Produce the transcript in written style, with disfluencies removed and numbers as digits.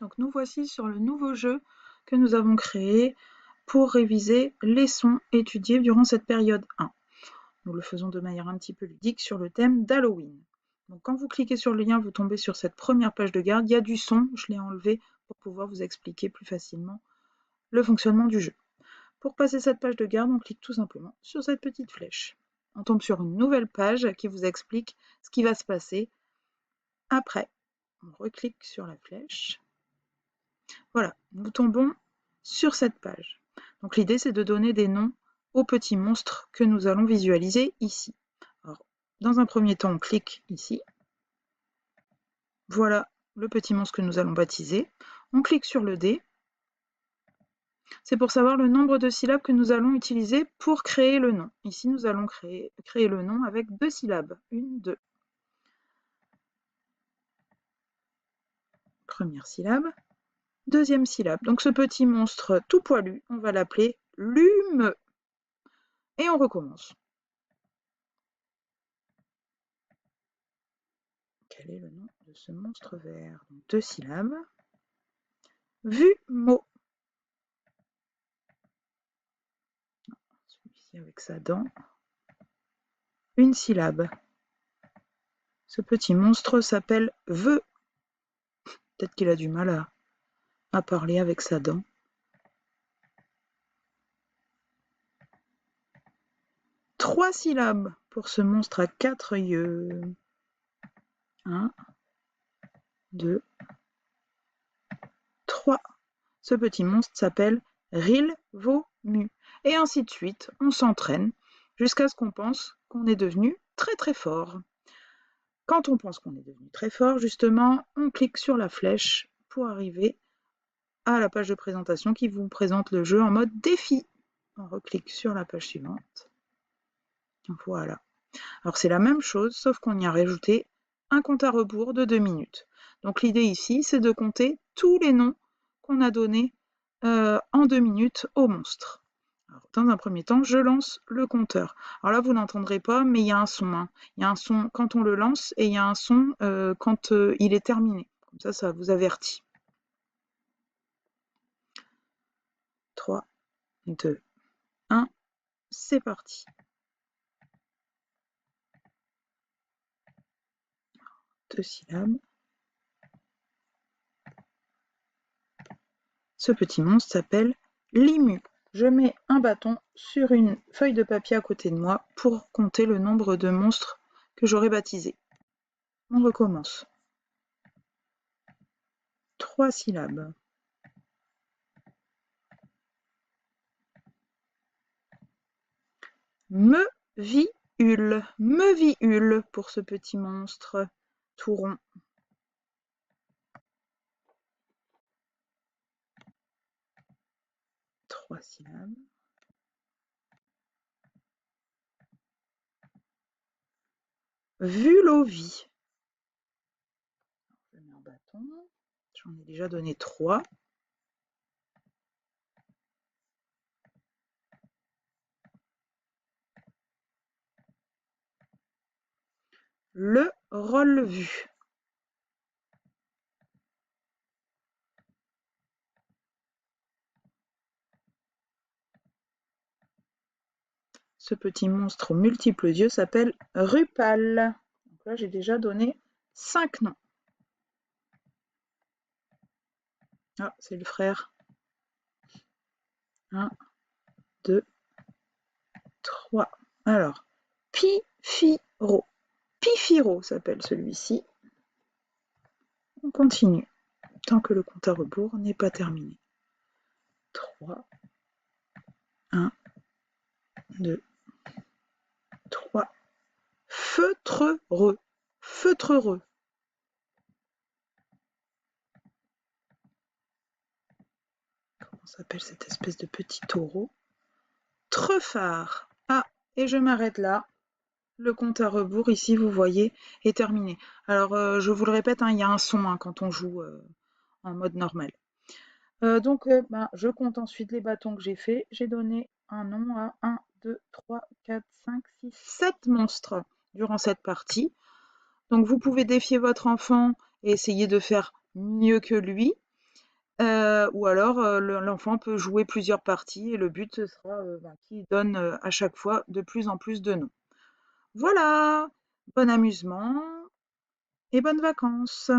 Donc nous voici sur le nouveau jeu que nous avons créé pour réviser les sons étudiés durant cette période 1. Nous le faisons de manière un petit peu ludique sur le thème d'Halloween. Donc quand vous cliquez sur le lien, vous tombez sur cette première page de garde. Il y a du son, je l'ai enlevé pour pouvoir vous expliquer plus facilement le fonctionnement du jeu. Pour passer cette page de garde, on clique tout simplement sur cette petite flèche. On tombe sur une nouvelle page qui vous explique ce qui va se passer après. On reclique sur la flèche. Voilà, nous tombons sur cette page. Donc l'idée, c'est de donner des noms aux petits monstres que nous allons visualiser ici. Alors, dans un premier temps, on clique ici. Voilà le petit monstre que nous allons baptiser. On clique sur le dé. C'est pour savoir le nombre de syllabes que nous allons utiliser pour créer le nom. Ici, nous allons créer le nom avec 2 syllabes. 1, 2. Première syllabe. Deuxième syllabe. Donc ce petit monstre tout poilu, on va l'appeler Lume. Et on recommence. Quel est le nom de ce monstre vert? Donc 2 syllabes. Vumeau. Celui-ci avec sa dent. 1 syllabe. Ce petit monstre s'appelle Veu. Peut-être qu'il a du mal à parler avec sa dent. Trois syllabes pour ce monstre à 4 yeux. 1, 2, 3. Ce petit monstre s'appelle Rilvomu. Et ainsi de suite, on s'entraîne jusqu'à ce qu'on pense qu'on est devenu très très fort. Quand on pense qu'on est devenu très fort, justement, on clique sur la flèche pour arriver à la page de présentation qui vous présente le jeu en mode défi. On reclique sur la page suivante. Voilà. Alors c'est la même chose, sauf qu'on y a rajouté un compte à rebours de 2 minutes. Donc l'idée ici, c'est de compter tous les noms qu'on a donnés en 2 minutes au monstre. Alors, dans un premier temps, je lance le compteur. Alors là, vous n'entendrez pas, mais il y a un son. Hein. Il y a un son quand on le lance et il y a un son quand il est terminé. Comme ça vous avertit. 3, 2, 1, c'est parti. 2 syllabes. Ce petit monstre s'appelle Limu. Je mets un bâton sur une feuille de papier à côté de moi pour compter le nombre de monstres que j'aurai baptisés. On recommence. 3 syllabes. Meviule pour ce petit monstre tout rond. 3 syllabes. Vulovie. Je mets un bâton. J'en ai déjà donné 3. Le rôle-vu. Ce petit monstre aux multiples yeux s'appelle Rupal. Donc là, j'ai déjà donné 5 noms. Ah, c'est le frère. 1, 2, 3. Alors, Pifiro. Pifiro s'appelle celui-ci. On continue, tant que le compte à rebours n'est pas terminé. 3, 1, 2, 3. Feutrereux. Feutrereux. Comment s'appelle cette espèce de petit taureau? Treffard. Ah, et je m'arrête là. Le compte à rebours, ici, vous voyez, est terminé. Alors, je vous le répète, hein, il y a un son quand on joue en mode normal. Donc, je compte ensuite les bâtons que j'ai faits. J'ai donné un nom à 1, 2, 3, 4, 5, 6, 7 monstres durant cette partie. Donc, vous pouvez défier votre enfant et essayer de faire mieux que lui. Ou alors l'enfant peut jouer plusieurs parties et le but ce sera qu'il donne à chaque fois de plus en plus de noms. Voilà, bon amusement et bonnes vacances.